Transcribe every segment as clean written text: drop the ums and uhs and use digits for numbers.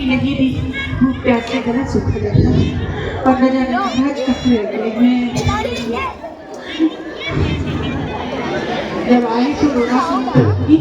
नहीं दी वो प्यास से गला सूखा जाता है और न जाने आज कब गए हैं। जब आई तो रोना शुरू कर दी।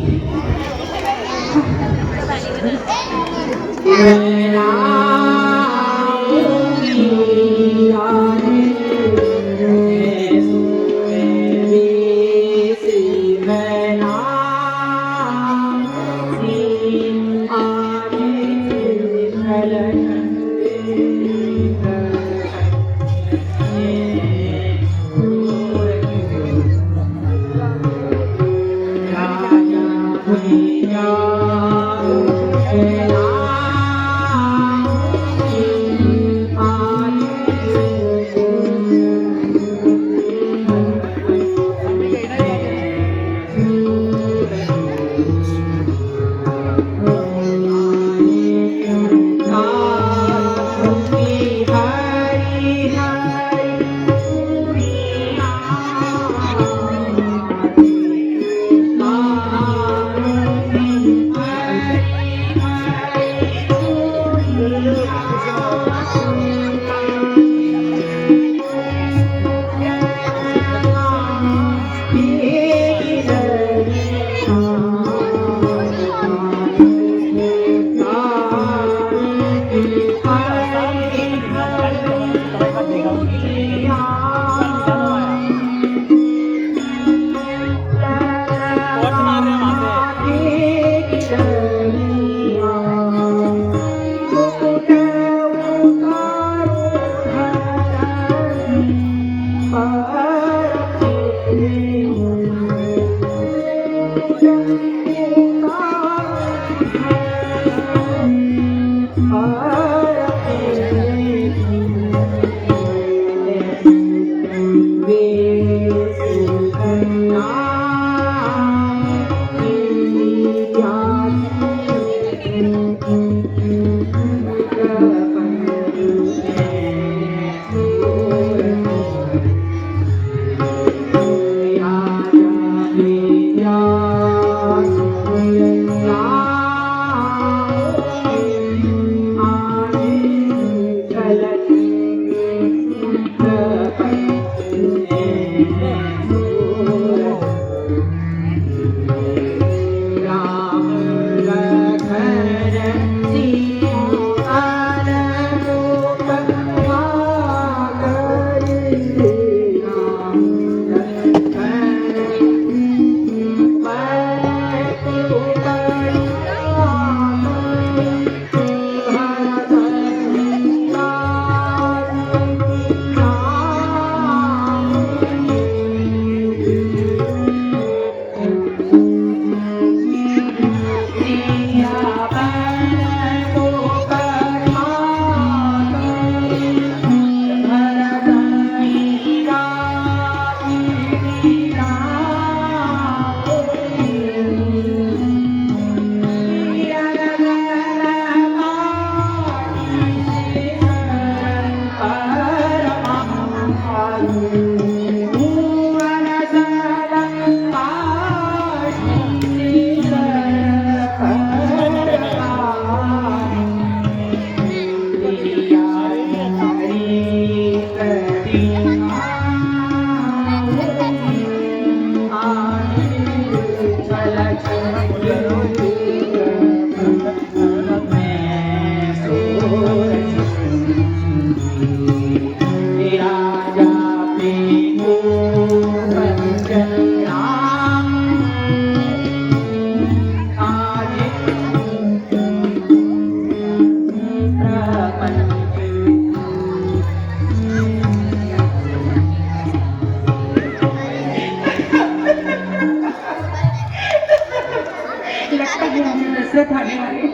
दशरथ आने वाले।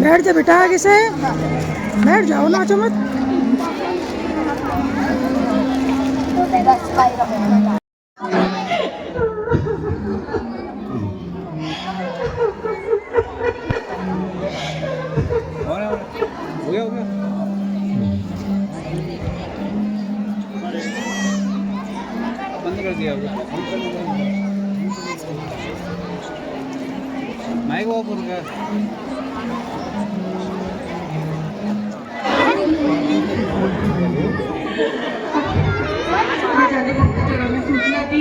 बैठ जा बेटा, आगे से बैठ जाओ, नाचो मत। हो गया बंद कर दिया माइक ऑफ हो गया।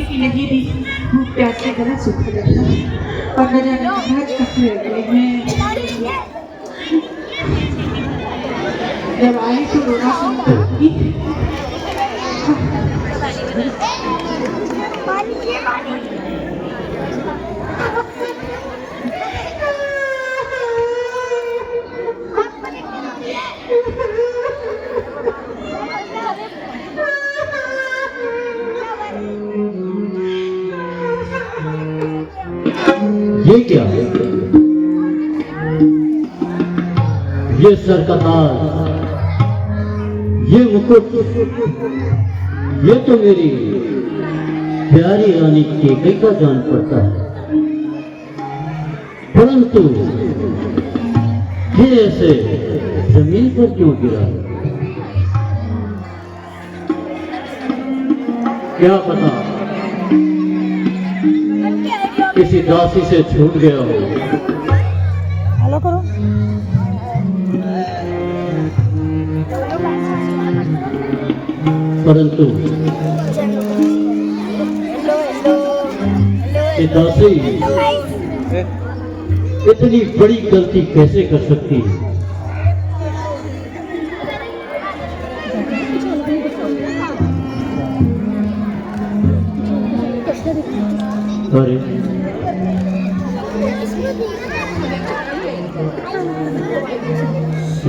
कि नहीं दी वो प्यार से गला सूखा जाता और न जाने आज कब गले में जब आई तो रोना सुनती ये क्या है? ये सर का ताज, ये मुकुट, ये तो मेरी प्यारी रानी केकई का जान पड़ता है, परंतु ये ऐसे जमीन पर क्यों गिरा? क्या पता किसी दासी से छूट गया हो। हेलो करो। परंतु ये दासी इतनी बड़ी गलती कैसे कर सकती है? अरे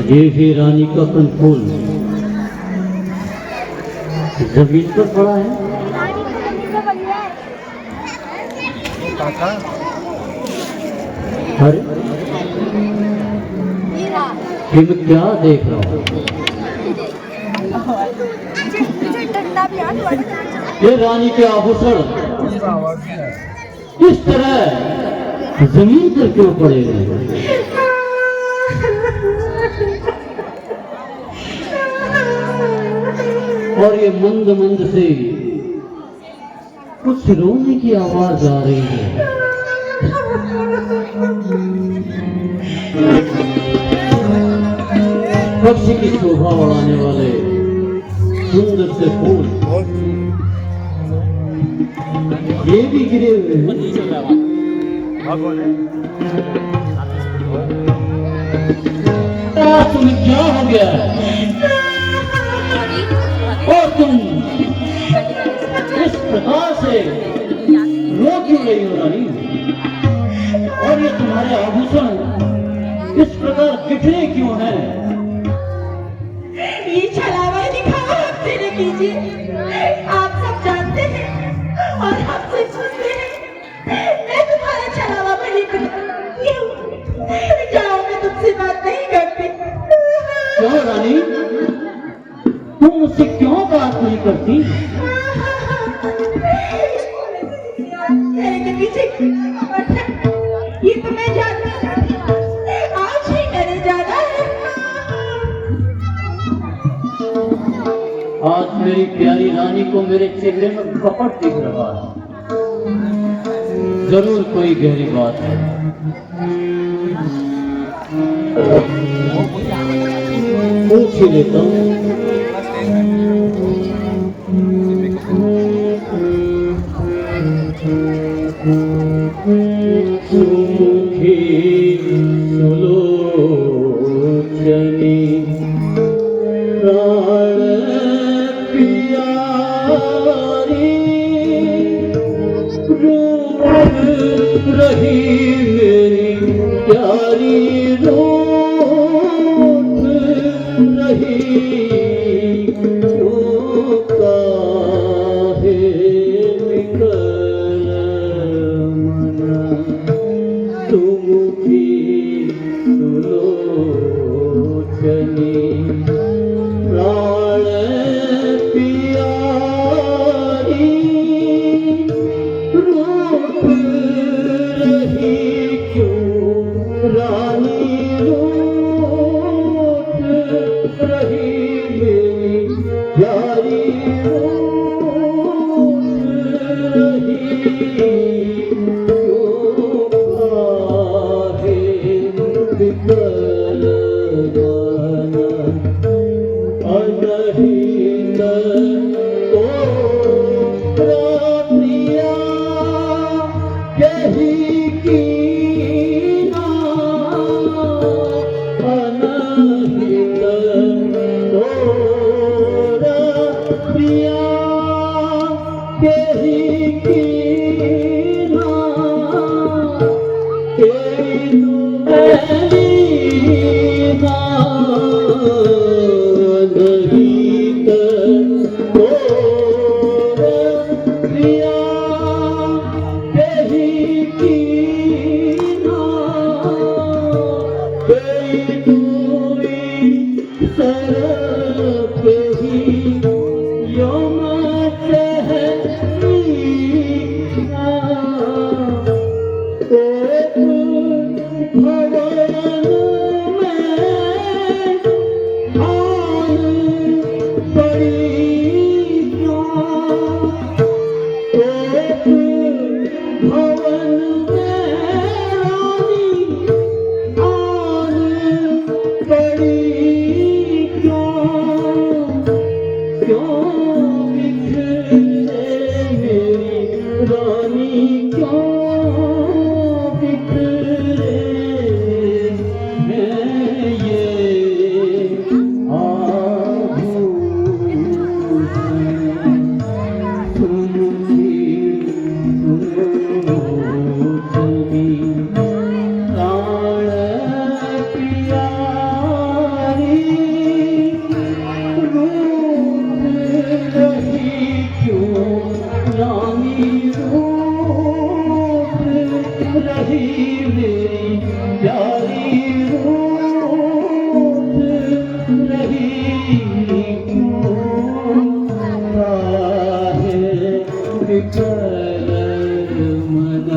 ये ही रानी का कनफूल जमीन पर पड़ा है। काका अरे ये मैं क्या देख रहा हूँ? ये रानी के आभूषण इस तरह जमीन पर क्यों पड़े हैं? और ये मंद मंद से कुछ रोने की आवाज आ रही है। पक्षी की शोभा बढ़ाने वाले सुंदर से फूल ये भी गिरे हुए हैं। तुम्हें क्या हो गया और तुम इस प्रकार से रो क्यों रही हो रानी? और ये तुम्हारे आभूषण इस प्रकार बिखरे क्यों हैं? ये छलावा दिखावा आपसे न कीजिए। आप सब जानते हैं और हमसे सुनते हैं। मैं तुम्हारा छलावा नहीं करती। जाओ, मैं तुमसे बात नहीं करती। क्यों रानी, तुम मुझसे क्यों बात नहीं करती? मेरे पीछे ये तो मैं जानती हूँ। आज ही मेरे जाना है। आज मेरी प्यारी रानी को मेरे चेहरे में कपट दिख रहा है। जरूर कोई गहरी बात है। पूछ ही लेता हूँ। रही मेरी प्यारी रूठ रही क्यों काहे निकल मना तुम भी सुलोचनी प्राण प्यारी रूठ रानी रूठ रही मेरी प्यारी रूठ रही क्यों काहे बिकल गाना अनहित तो रात्रिया कही की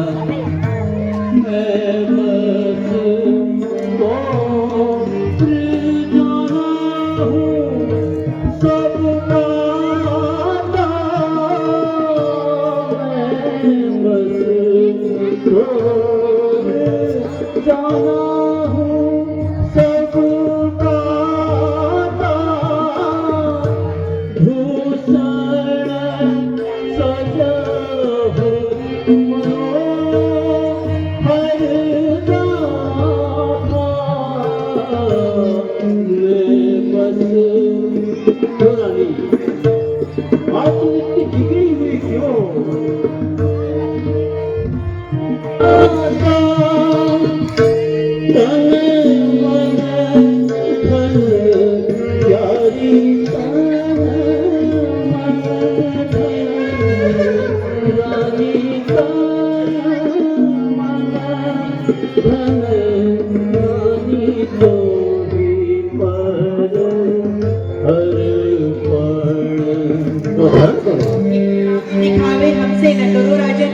मैं बस तो जाना हूँ सब पाता, मैं बस तो जाना हूँ सब पाता, भूषण सजा हूँ हर दाता, मैं बस रानी आज तुम इतनी बिगड़ी हुई क्यों? तन मन धन प्यारी, तन मन धन रानी, तन मन धन रानी, तो भी पर हर पल दिखावे हमसे न करो राजन,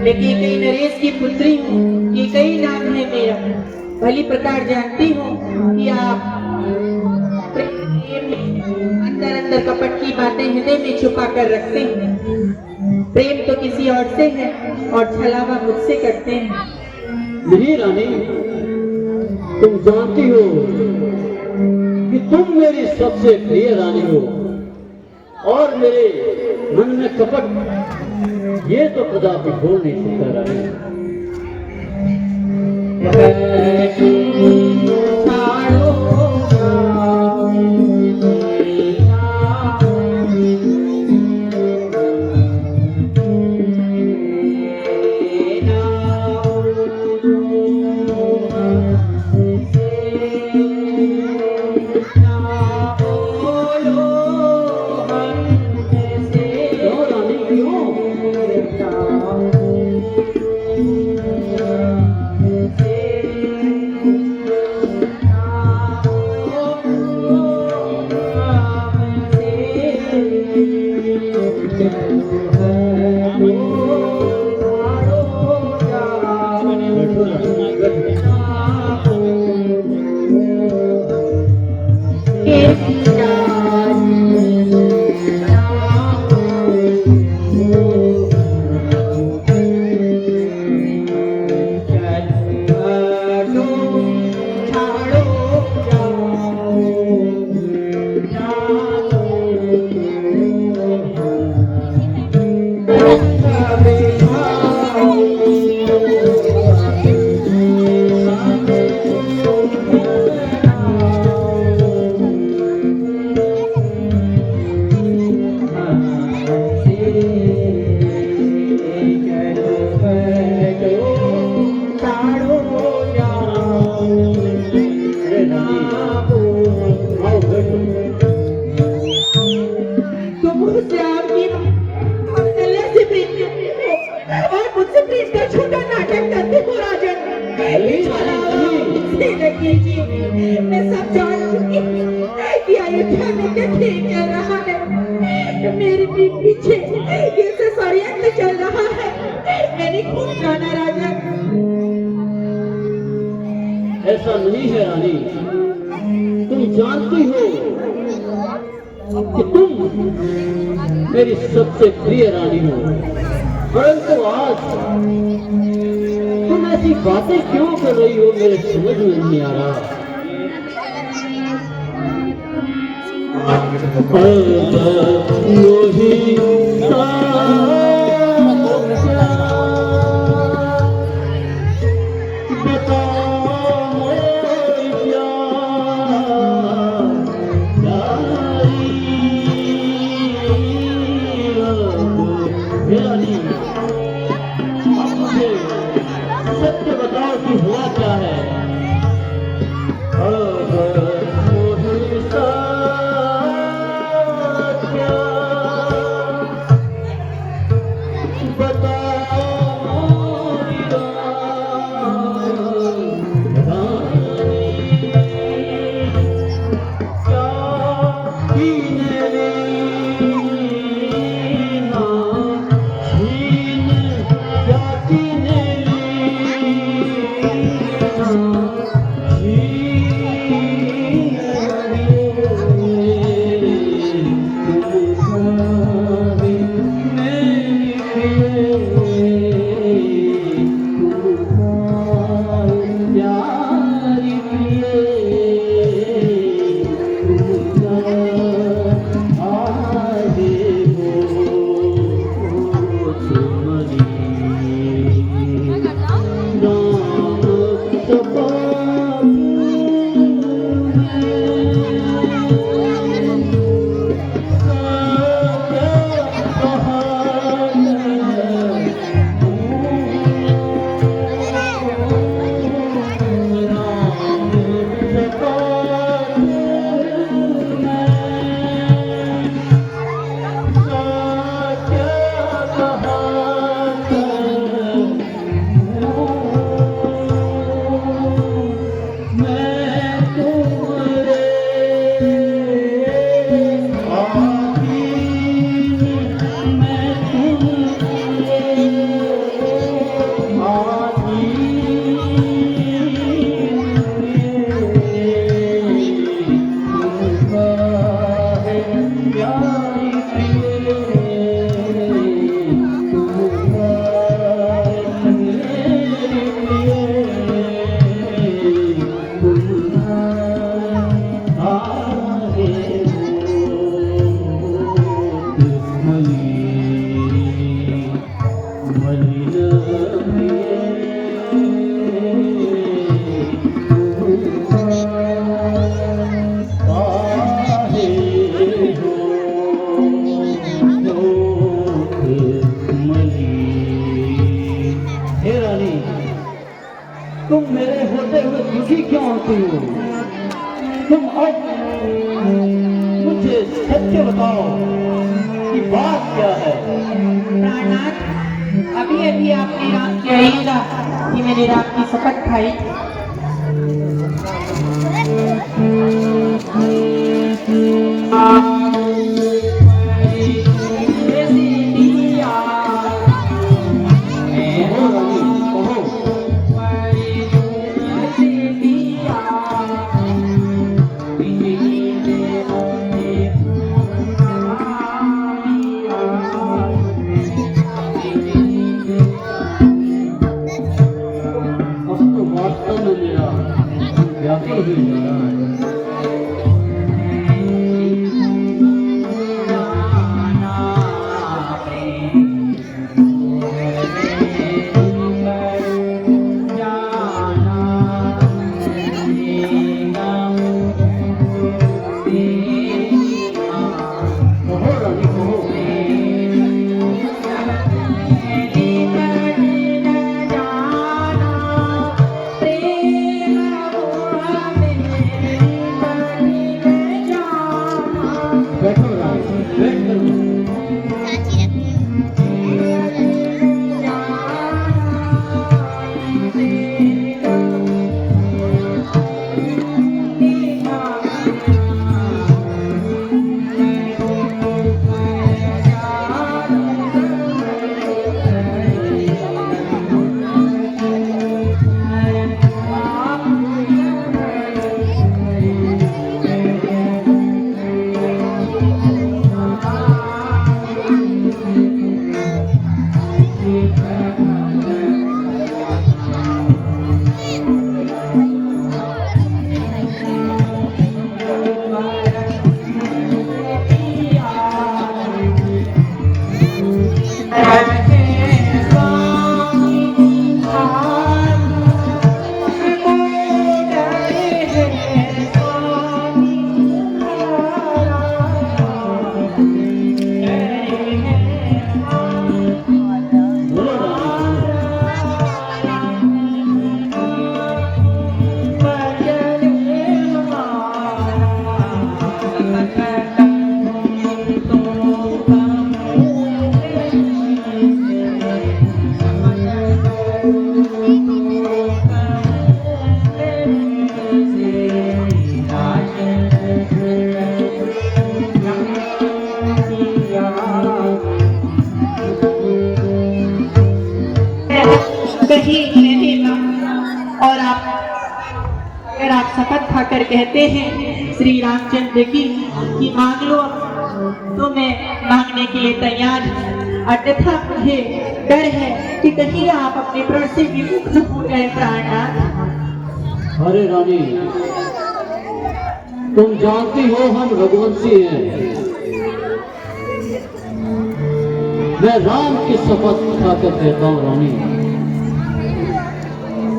मैं कैकेयी नरेश की पुत्री हूँ, कैकेयी नाम है मेरा। भली प्रकार जानती हूँ कि आप अंदर अंदर कपट की बातें हृदय में छुपा कर रखते हैं। प्रेम तो किसी और से है और छलावा मुझसे करते हैं। नहीं रानी, तुम जानती हो कि तुम मेरी सबसे प्रिय रानी हो, और मेरे मन में कपट ये तो कदापि हो नहीं सकता रानी। मैं सब जान चुकी हूँ कि अयोध्या में क्या खेल चल रहा है। मेरे पीठ पीछे कैसे षड्यंत्र चल रहा है, मैंने खूब जाना राजन। ऐसा नहीं है रानी, तुम जानती हो कि तुम मेरी सबसे प्रिय रानी हो, परंतु आज तुम ऐसी बातें क्यों कर रही हो मेरे समझ में नहीं आ रहा। सत्य बताओ कि हुआ क्या है। तुम मेरे होते हुए दुखी क्यों होती हो? तुम अब मुझे सत्य बताओ कि बात क्या है? प्राणनाथ, अभी अभी आपने रात कह ही था कि मैंने रात की शपथ खाई। कहीं नहीं और आप अगर आप शपथ खाकर कहते हैं श्री रामचंद्र की कि मांग लो तो मैं मांगने के लिए तैयार हूं, अन्यथा मुझे डर है कि कहीं आप अपने प्रण से विमुख न हो जाए प्राणनाथ। अरे रानी, तुम जानती हो हम रघुवंशी हैं। मैं राम की शपथ खाकर कहता हूँ रानी,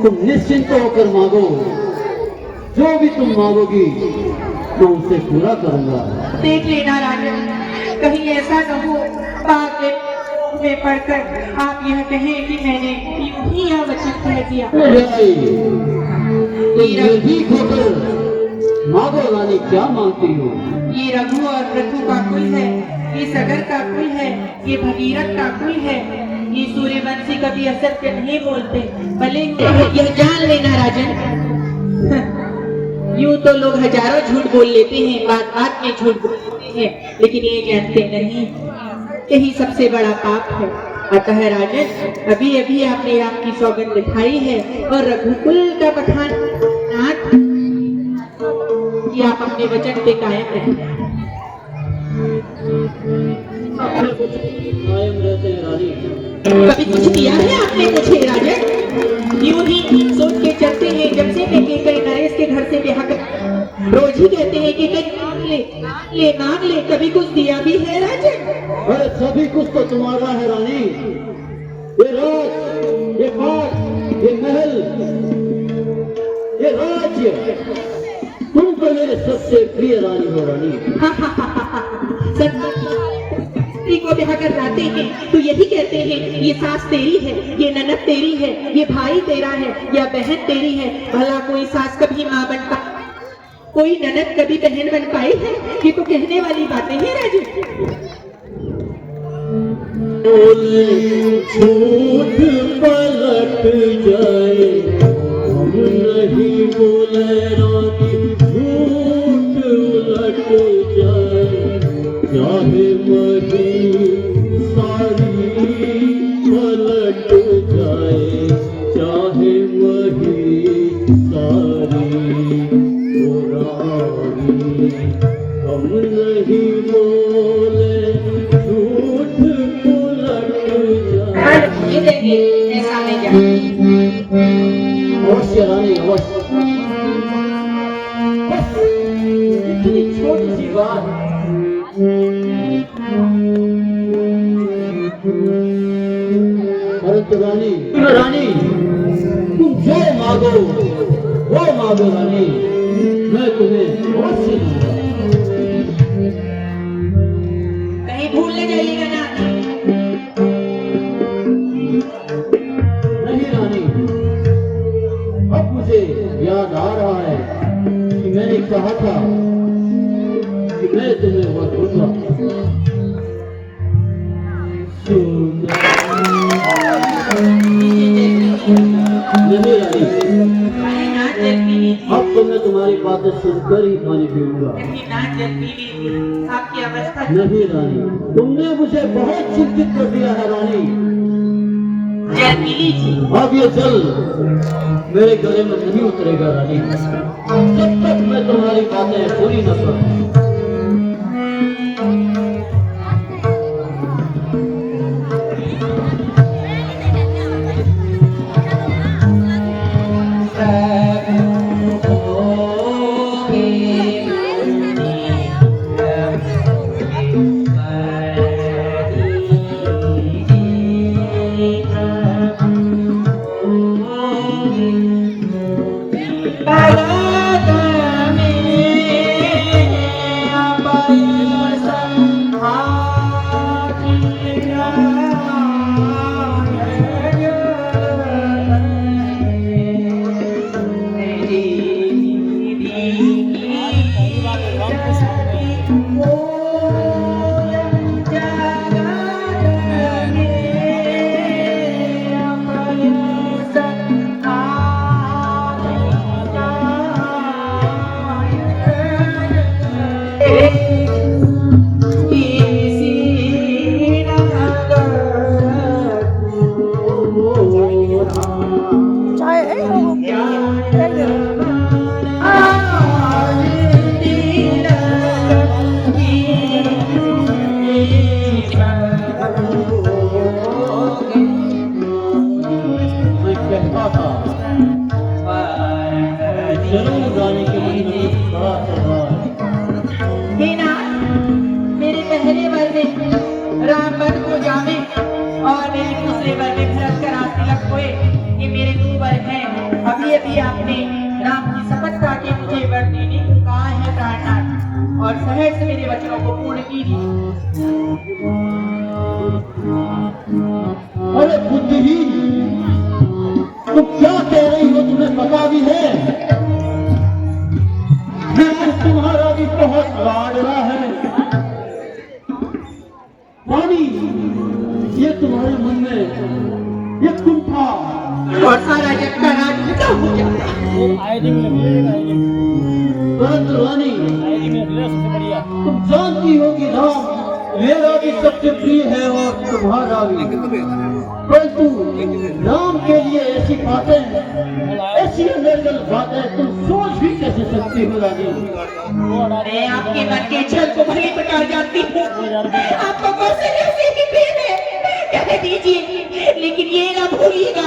तुम निश्चिंत होकर मांगो, जो भी तुम मांगोगी तो उसे पूरा करूंगा। देख लेना राजन, कहीं ऐसा न हो बात में पढ़कर आप यह कहें कि मैंने यूं ही यह वचन कह दिया। निर्भीक होकर मांगो रानी, क्या मांगती हो? ये रघु और पृथु का कुल है, ये सगर का कुल है, ये भगीरथ का कुल है। ये सूर्यवंशी कभी असत्य नहीं बोलते, भले यह जान लेना राजन। यूं तो लोग हजारों झूठ बोल लेते हैं, बात बात में झूठ बोल लेते हैं, लेकिन ये जानते नहीं यही सबसे बड़ा पाप है। अतः राजन, अभी अभी आपने राम की सौगंध दिखाई है और रघुकुल का पठान नाथ कि आप अपने वचन पे कायम रहें। कायम रहते हैं रानी। कभी कुछ दिया है आपने मुझे राजन? यूं ही सोच के चलते हैं, जब से मैं कई नरेश के घर से ब्याह कर रोज ही कहते हैं कि कहीं मांग ले, कभी कुछ दिया भी है राजन? अरे सभी कुछ तो तुम्हारा है रानी। ये राज, ये पाठ, ये महल, ये राज्य, तुम तो मेरे सबसे प्रिय रानी हो रानी। स्त्री को ब्याह कर लाते हैं तो यही कहते हैं ये सास तेरी है, ये ननद तेरी है, ये भाई तेरा है या बहन तेरी है। भला कोई सास कभी माँ बन पाई, कोई ननद कभी बहन बन पाई है? ये तो कहने वाली बातें हैं राजू। झूठ पलट जाए, हम नहीं बोले रानी, झूठ उलट जाए, चाहे मही सारी पलट जाए, चाहे मही सारी पुरानी, हम नहीं बोले झूठ उलट जाए। ये देंगे ऐसा नहीं जाए। अवश्य रानी, अवश्य। इतनी छोटी सी बात, परंतु रानी, तुम जो मांगो वो मांगो रानी, मैं तुम्हें अवश्य दूंगा। कहीं भूल न जाइएगा ना। नहीं रानी, अब मुझे याद आ रहा है कि मैंने कहा था कि मैं तुम्हें वह दूंगा। नहीं रानी, अब तो मैं तुम्हारी बातें सुनकर ही पानी पीऊंगा। आपकी अवस्था नहीं रानी, तुमने मुझे बहुत चिंतित कर दिया है रानी। अब ये जल मेरे गले में नहीं उतरेगा रानी, जब तक मैं तुम्हारी बातें पूरी न करूं। उठा था जरूर रानी के मन में बड़ा सवाल। हे नाथ, मेरे पहले वर में राम वन को जावे और मेरे दूसरे वर में भरत का राज तिलक हुए। ये मेरे 2 वर हैं। अभी अभी आपने राम की शपथ खा के मुझे वर देने को कहा है प्राणनाथ, और सहर्ष से मेरे वचनों को पूर्ण कीजिए। अरे बुद्धिहीन, तुम क्या कह रही हो? तुम्हें पता भी है तुम्हारा भी बहुत लाडला है। रानी, ये तुम्हारे मन में ये कुंठा और सारा जग का राज खत्म हो जाता है। परंतु रानी, तुम जानती हो कि राम मेरा भी सबसे प्रिय है और तुम्हारा भी, परंतु राम के लिए ऐसी बातें, ऐसी अनर्गल बातें तुम सोच भी कैसे सकती हो रानी? मैं आपके मन के छल को भली प्रकार जानती हूँ। आपको कैसे कैसे ही प्रेम है कह दीजिए, लेकिन ये ना भूलिएगा,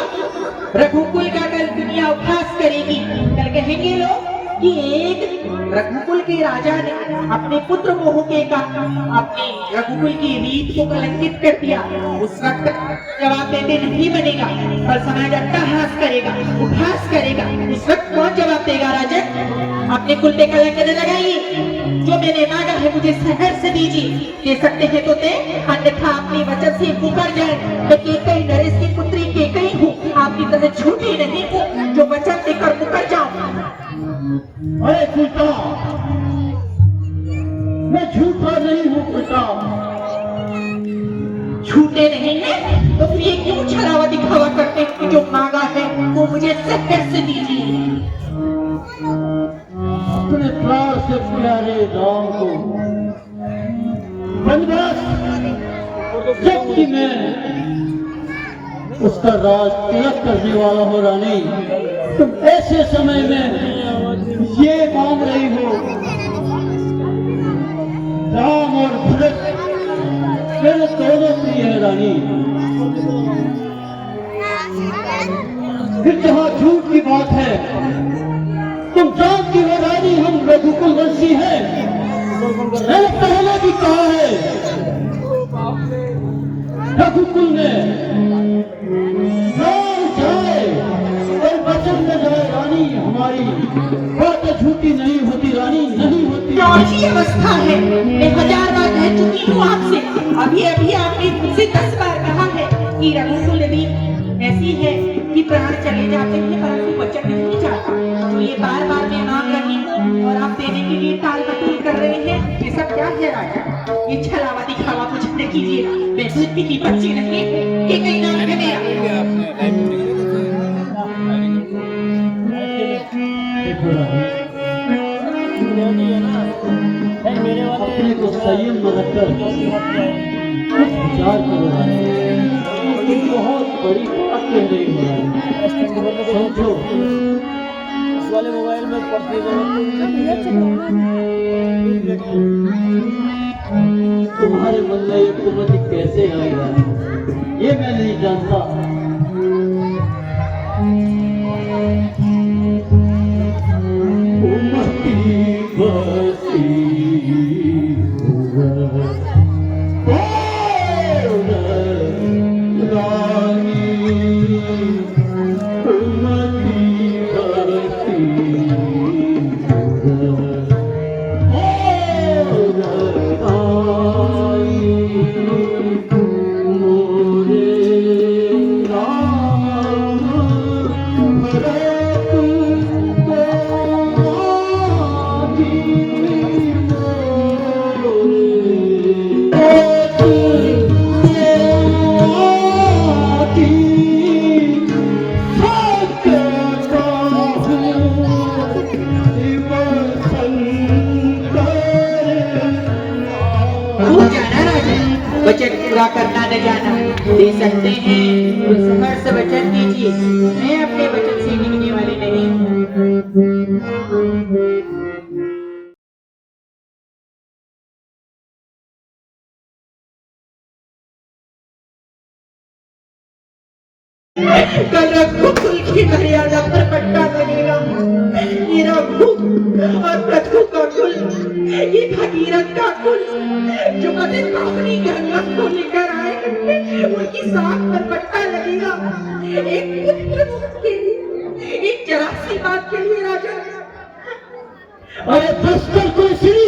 रघुकुल का कल दुनिया उपहास करेगी। कल कहेंगे लोग कि एक रघुकुल के राजा ने अपने पुत्र मोह के कारण अपने रघुकुल की रीत को कलंकित कर दिया। उस वक्त जवाब देते नहीं बनेगा, पर समाज अट्टहास करेगा, उपहास करेगा। उस वक्त कौन जवाब देगा? राजन, अपने कुल पे कलंक न लगाइए। जो मैंने मांगा है मुझे सहर्ष से दीजिए। दे सकते हैं तो दे, अन्यथा अपने वचन से मुकर जाए। मैं केकई नरेश की पुत्री केकई हूँ, आपकी तरह झूठी नहीं हूँ जो वचन देकर मुकर जाऊँ। अरे कुलटा, मैं झूठा नहीं हूँ कुलटा। झूठे नहीं है तो फिर ये क्यों छलावा दिखावा करते हैं कि जो मांगा है वो मुझे सहर्ष से दीजिए। अपने प्राण से प्यारे राम को वनवास जबकि मैं उसका राज तिलक करने वाला हो रानी, तुम ऐसे समय में ये मांग रही हो? राम और भरत मेरे दोनों प्रिय है रानी। फिर जहाँ झूठ की बात है, तुम जानती हो रानी हम रघुकुल वंशी हैं। मैंने पहले भी कहा है, रघुकुल में राम जाए और वचन में जाए रानी, हमारी बात झूठी नहीं होती रानी, नहीं होती। ऐसी अवस्था है, मैं 1000 बार कह चुकी हूँ आपसे। अभी अभी आपने मुझसे 10 बार कहा है कि रघुकुल नदी ऐसी है कि प्राण चले जाते हैं परंतु वचन नहीं जाता। तो ये बार बार मैं मांग रही हूँ और आप देने के लिए टाल मटोल कर रहे हैं। ये सब क्या है राजा? ये छलावा दिखावा कुछ न कीजिए। मैं सिद्धि की बच्ची नहीं, ये कहीं नाम है मेरा। देखो रानी, अपने को संयम में रखकर कुछ विचार करो रानी। तुम बहुत बड़ी बात कह रही हो रानी, समझो। इस वाले मोबाइल में पढ़ते तुम्हारे मन में ये कुमति कैसे आई रानी, ये मैं नहीं जानता। वचन पूरा करना न जाना, दे सकते हैं तो सहर्ष वचन दीजिए। मैं अपने वचन से डिगने वाली नहीं हूँ। कल रघुकुल मुझे मर्यादा पर पट्टा लगेगा। ये रघु और प्रथु का कुल, ये भगीरथ का कुल जो कभी अपनी गंगा को लेकर आए, उनकी साख पर पट्टा लगेगा। एक पुत्र के लिए, एक जरा सी बात के लिए राजा। अरे दस्तर को श्री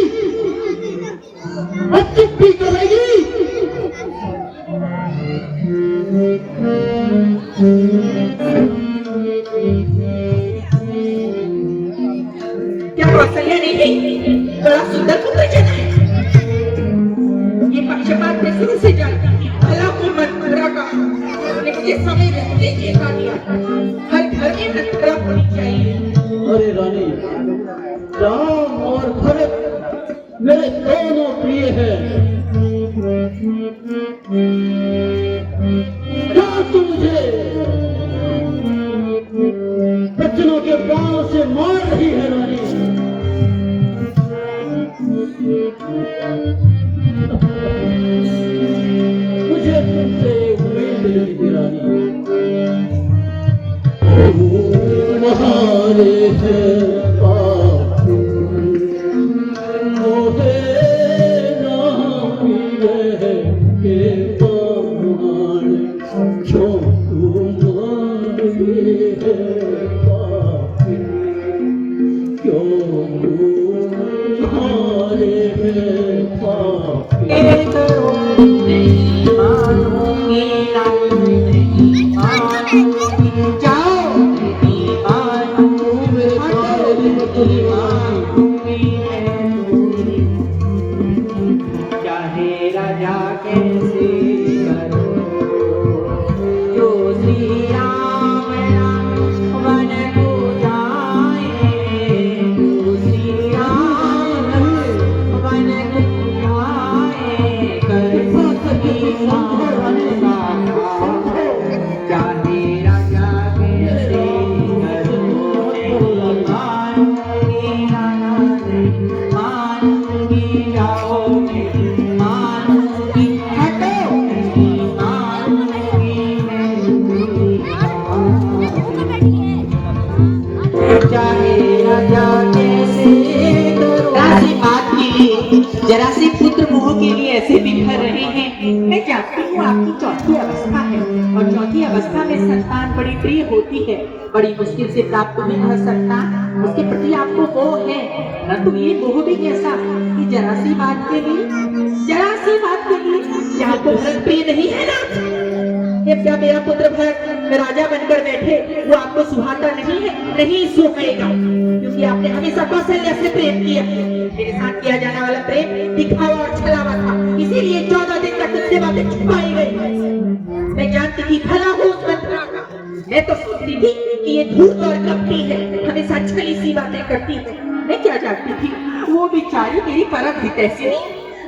चुप भी करेगी। क्या कौशल्या नहीं? बड़ा सुंदर पुत्र जना है। ये पक्षपात में शुरू से जानती थी। भला को मंत्रा का मुझे समय रहते देखा दिया। हर घर में मंत्रा होनी चाहिए। अरे रानी, राम और भरत मेरे दोनों प्रिय हैं। क्या तू मुझे बच्चों के पांव से मार रही है रानी? मुझे तुमसे उम्मीद नहीं थी रानी। महारे है जरा सी पुत्र मोह के लिए ऐसे बिखर रहे हैं। मैं जानती हूँ आपकी चौथी अवस्था है और चौथी अवस्था में संतान बड़ी प्रिय होती है। बड़ी मुश्किल से प्राप्त हुई है संतान, उसके प्रति आपको मोह है। परंतु ये मोह भी कैसा कि जरा सी बात के लिए क्या आपको भरत प्रिय नहीं है ना? क्या मेरा पुत्र भरत राजा बनकर बैठे वो आपको सुहाता नहीं है? नहीं सुहाएगा, क्योंकि आपने हमेशा कौशल्या से प्रेम किया। मेरे साथ किया जाने वाला प्रेम दिखावा और छलावा था, इसीलिए 14 दिन तक उससे बातें छुपाई गई। मैं जानती थी भला हो उस मंत्रा का। मैं तो सोचती थी कि ये धूर्त और कपटी है, हमेशा छली सी बातें करती है। मैं क्या जानती थी वो बेचारी मेरी परम हितैषिणी,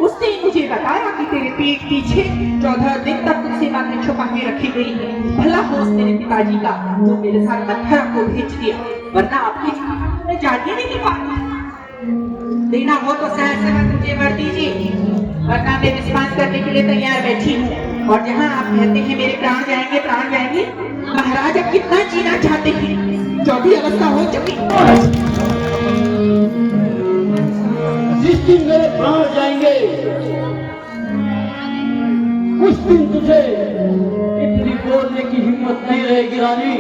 उसने मुझे बताया कि तेरे पीठ पीछे 14 दिन तक तुझसे बातें छुपा के रखी गई है। भला हो मेरे पिताजी का जो मेरे साथ मंथरा को भेज दिया, वरना आपकी मैं जानती नहीं पाती। देना हो तो सहज सहज मुझे वर दीजिए, वरना मैं विश्वास करने के लिए तैयार बैठी हूँ। और जहाँ आप कहते हैं मेरे प्राण जाएंगे, महाराज अब कितना जीना चाहते हैं? चौथी अवस्था हो चुकी। जिस दिन मेरे प्राण जाएंगे उस दिन तुझे इतनी बोलने की हिम्मत नहीं रहेगी रानी।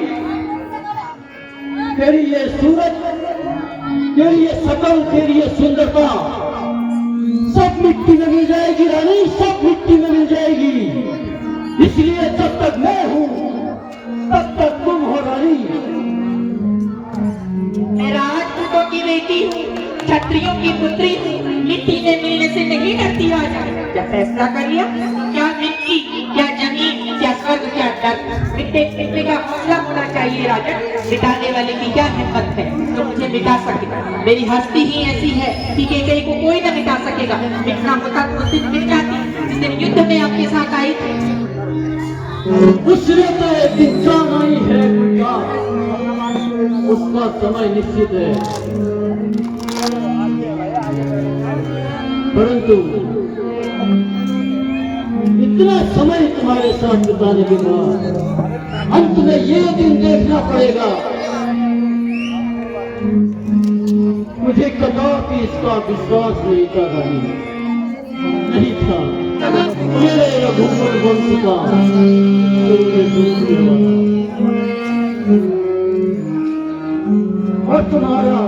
तेरी ये सूरत, तेरी ये शकल, तेरी ये सुंदरता सब मिट्टी में मिल जाएगी रानी, सब मिट्टी में मिल जाएगी। इसलिए जब तक मैं हूँ तब तक तुम हो रानी। मैं राजपूतों की बेटी हूँ, क्षत्रियों की पुत्री हूँ, मिट्टी में मिलने से नहीं डरती। राजा क्या फैसला कर लिया? क्या मिट्टी, क्या जमीन, क्या स्वर्ग, क्या डर? मिटने का हौसला होना चाहिए राजा। मिटाने वाले की क्या हिम्मत है तो मुझे मिटा सके? मेरी हस्ती ही ऐसी है कि कैकेयी को कोई न मिटा सकेगा। मिटना होता तो उस दिन मिट जाती, जिस दिन युद्ध में आपके साथ आई थी। उसने तो एक इंसान आई है, उसका समय निश्चित है, परंतु इतना समय तुम्हारे साथ बिताने के बाद अंत में ये दिन देखना पड़ेगा। मुझे कदापि इसका विश्वास नहीं था रानी, नहीं था। मेरे रघुकुल वंश का तुमने दूसरी और तुम्हारा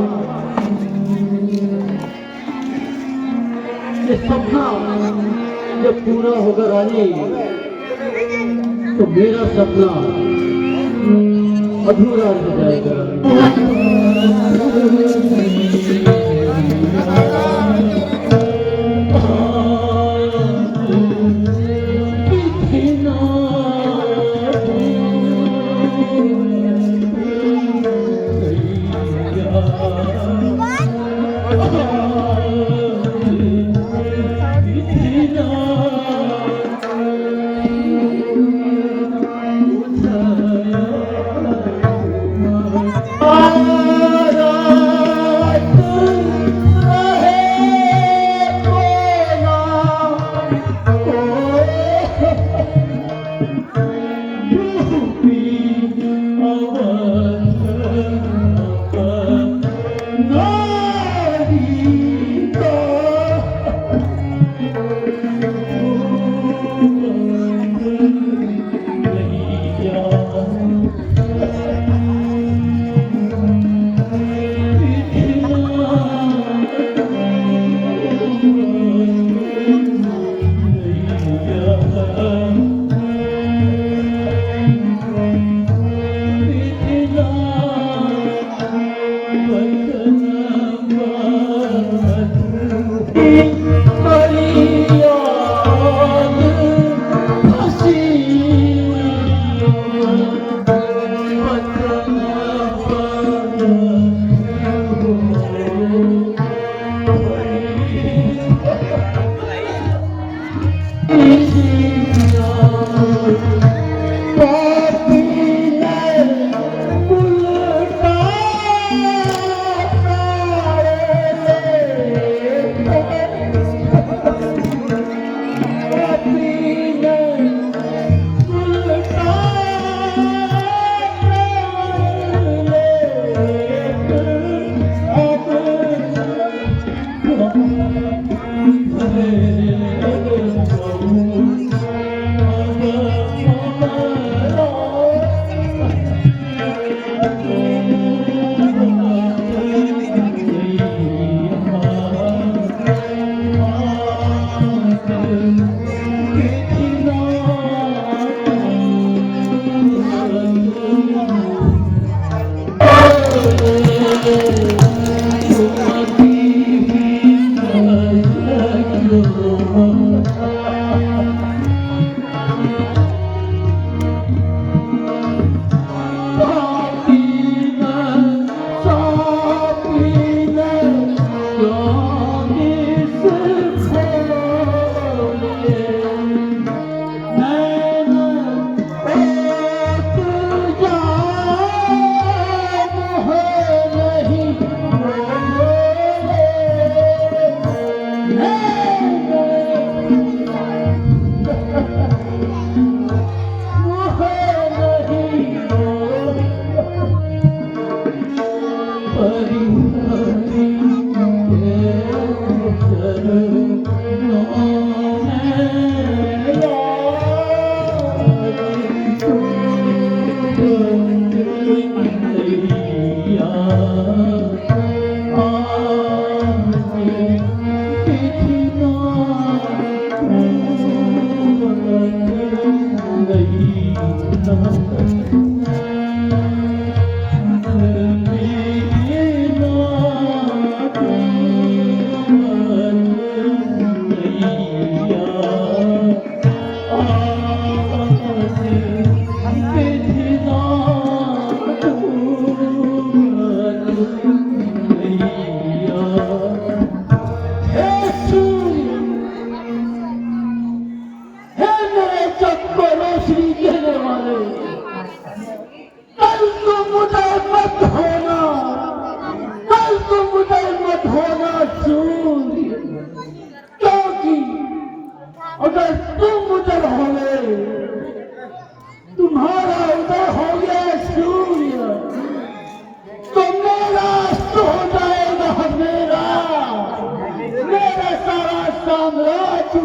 ये सपना जब पूरा होगा रानी, तो मेरा सपना अधूरा रह जाएगा।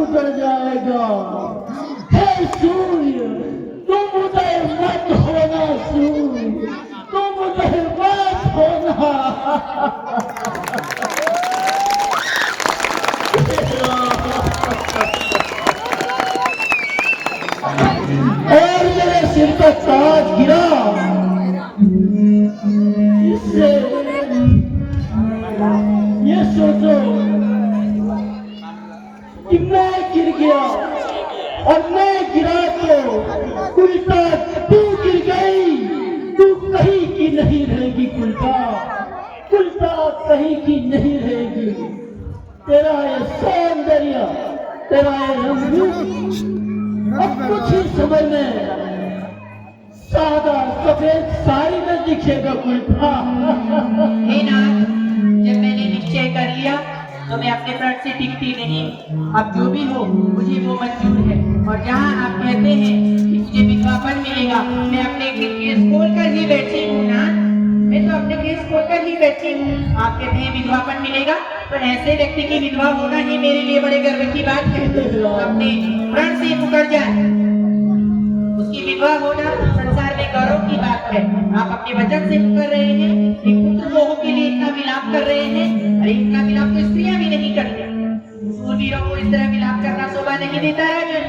उतर जाएगा। हे सूर्य, तुम उदय मत होना, सूर्य तुम उदय मत होना। और मेरे सिर का ताज गिरा, इससे ये सोचो कि मैं गिर गया और मैं गिरा तो उल्टा तू गिर गई। तू कहीं की नहीं रहेगी उल्टा, उल्टा कहीं की नहीं रहेगी। तेरा ये सौंदर्य, तेरा ये रंग अब कुछ ही समय में सादा सफेद साड़ी में दिखेगा उल्टा। हे नाथ, जब मैंने निश्चय कर लिया तो मैं अपने प्रण से टिकती नहीं। अब जो भी हो मुझे वो मंजूर है। और जहाँ आप कहते हैं कि मुझे विधवापन मिलेगा, मैं अपने केस खोल कर ही बैठी हूँ ना, मैं तो अपने केस खोल कर ही बैठी हूँ। आप कहते हैं विधवापन मिलेगा, तो ऐसे व्यक्ति की विधवा होना ही मेरे लिए बड़े गर्व की बात है। अपने प्रण से मुकर जाए, उसकी विधवा होना संसार में गौरव की बात है। आप अपने वचन से मुकर रहे हैं, एक पुत्र मोह के लिए इतना विलाप कर रहे हैं। अरे इतना विलाप तो स्त्रियां भी नहीं करती। सूरवीरों को इस तरह विलाप करना शोभा नहीं देता राजन।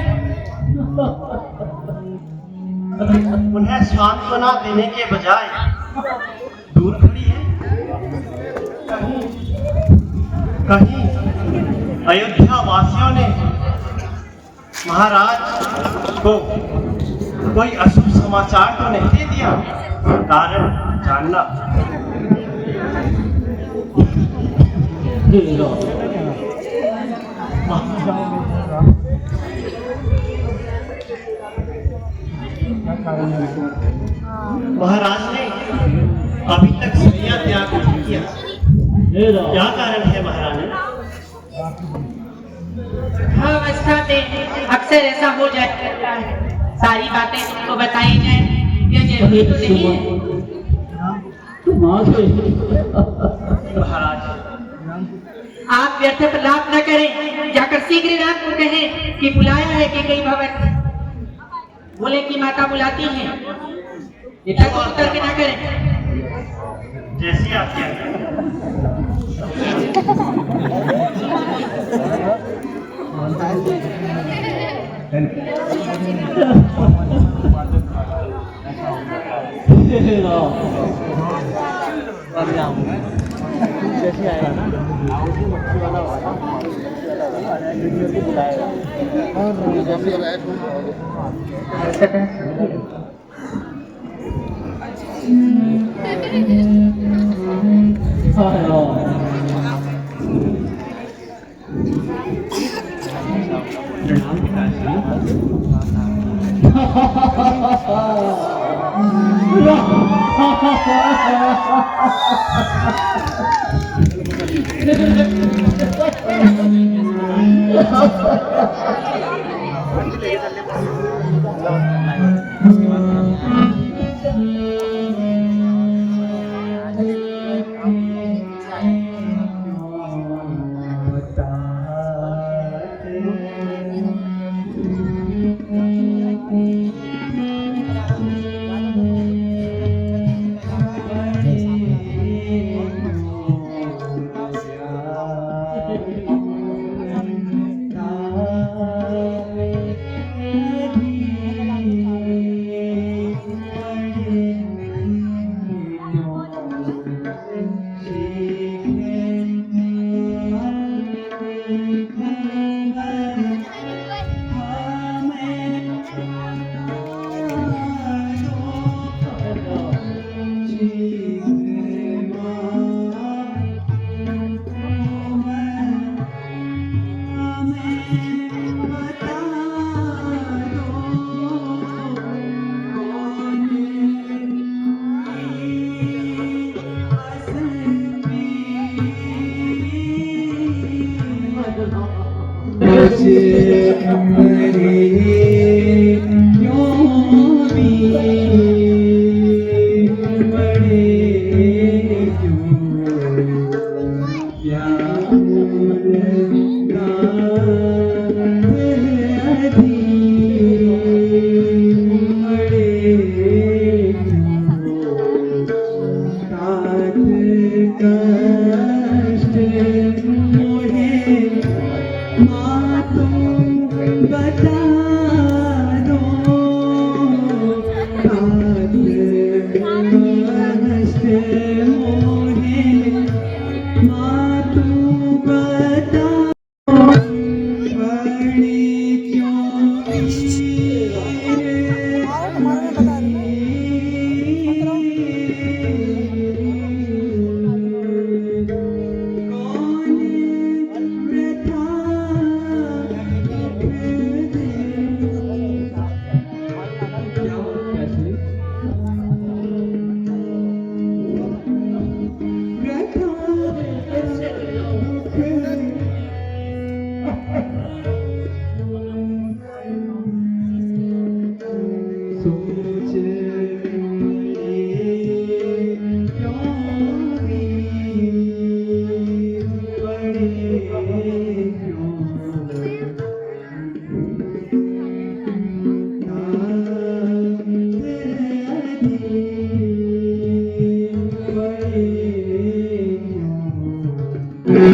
उन्हें सांत्वना देने के बजाय दूर खड़ी है। कहीं अयोध्या वासियों ने महाराज को कोई अशुभ समाचार तो नहीं दे दिया? कारण जानना। महाराज ने अभी तक शैया त्याग नहीं किया, क्या कारण है महारानी? हाँ, अवस्था में अक्सर ऐसा हो जाता है। सारी बातें तुमको बताई जाए यह जरूरी तो नहीं है। महाराज, आप व्यर्थ प्रलाप न करें, जाकर शीघ्र रात को कहें कि बुलाया है कि कई भवन। बोले कि माता बुलाती हैं, इतना कुछ तर्क न करें। जैसी आपकी जैसे आएगा ना मच्छी वाला बुलाएगा Yeah.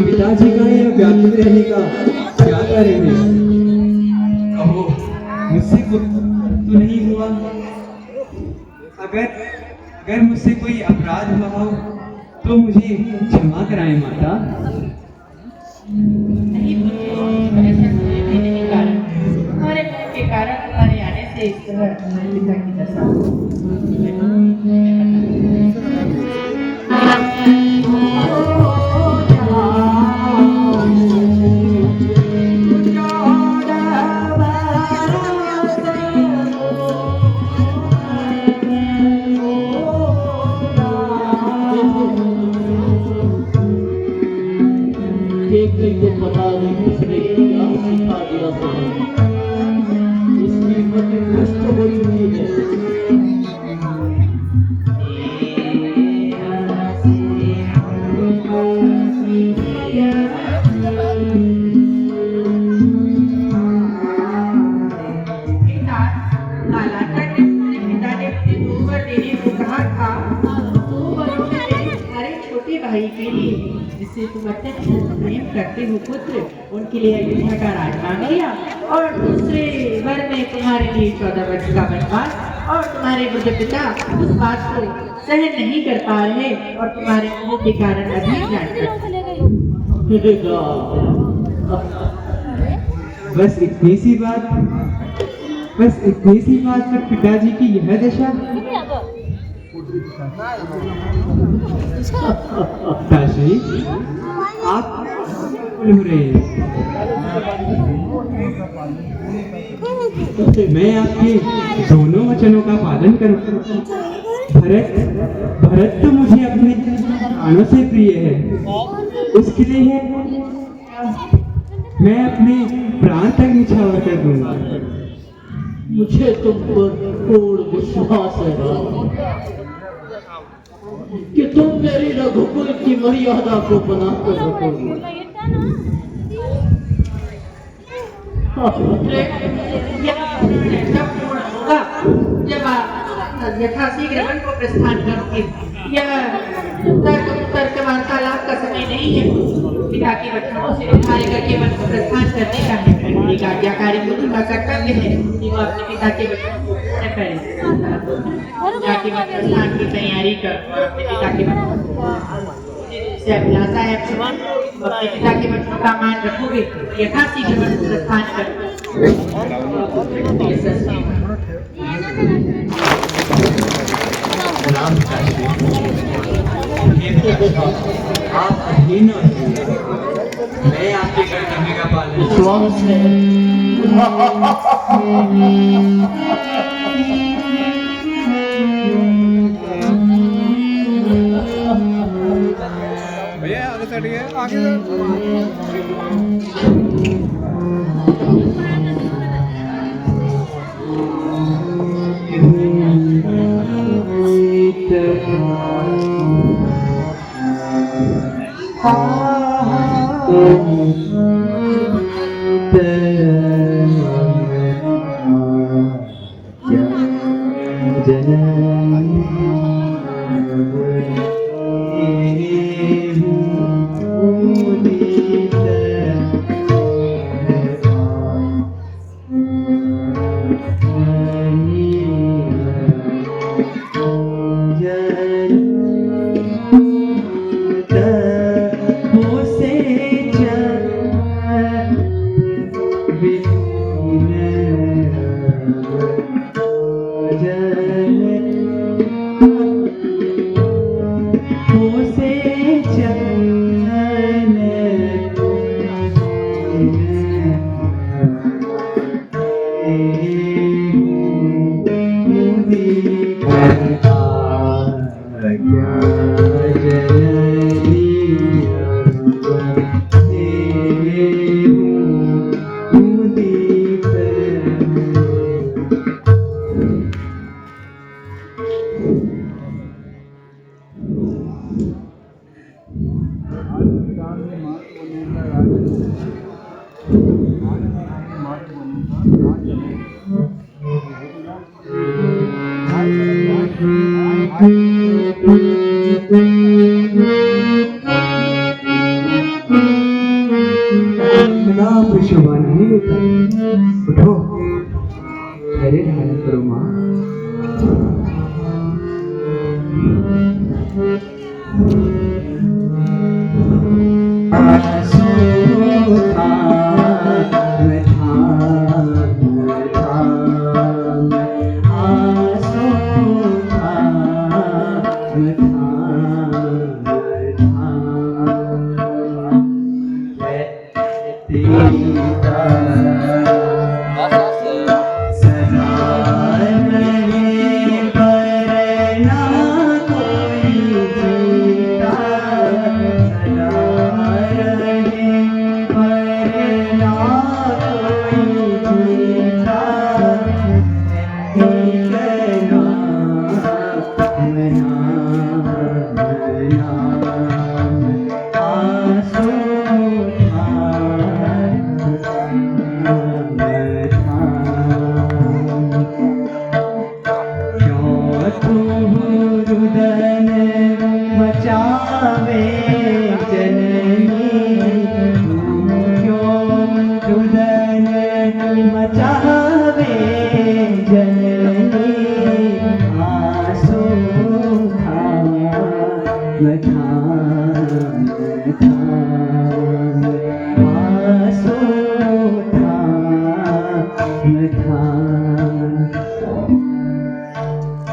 पिताजी का या व्याकुल रहने का क्या करेंगे? कहो, मुझसे तो नहीं हुआ। अगर मुझसे कोई अपराध हुआ हो तो मुझे क्षमा कराएं माता। नहीं पुत्र, ऐसा कोई भी नहीं कारण। तुम्हारे मन के कारण तुम्हारे आने से इस तरह तुम्हारे पिता की दशा एक को पता नहीं दूसरे क्या सिखा दिया इसकी मति नष्ट बड़ी हुई है। भाई के लिए जिससे तुम अत्यंत प्रेम करते हो पुत्र, उनके लिए अयोध्या का राज मांग लिया और दूसरे वर में तुम्हारे लिए 14 वर्ष का वनवास, और तुम्हारे वृद्ध पिता उस बात को सहन नहीं कर पा रहे और तुम्हारे मोह के कारण अधिक जान बस इतनी सी बात पर पिताजी की यह दशा। पिताजी, आप हो रहे हैं। मैं आपके दोनों वचनों का पालन करूं। भरत तो मुझे अपने प्राणों से प्रिय है, उसके लिए मैं अपने प्राण तक निछावर कर दूंगा। मुझे तुम पर पूर्ण विश्वास है कि तुम मेरी रघुकुल की मर्यादा को बनाकर रखोगे। जब आप यथाशीघ्र वन को प्रस्थान करोगे। यह तर्क वार्तालाप का समय नहीं है। पिता के वचनों से कार्य करके वन को प्रस्थान करने का है। एक आज्ञाकारी पुत्र का कर्तव्य है कि वह अपने पिता के वचनों को पूर्ण करे। जाके वन प्रस्थान की तैयारी कर और अपने पिता के वचनों से अभिलाषा है अपने पिता के वचनों का मान रखोगे, यथाशीघ्र वन को प्रस्थान कर। आप ही न मैं आपके कर्तव्य का पालन विश्वास है। भैया आगे चढ़ गए आगे इतना शोभा नहीं देता। उठो, धैर्य धारण करो माँ।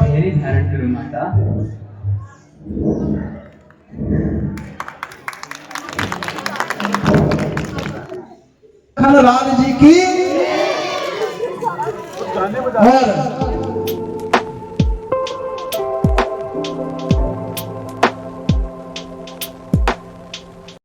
धैर्य धारण करो माता। लाल जी की और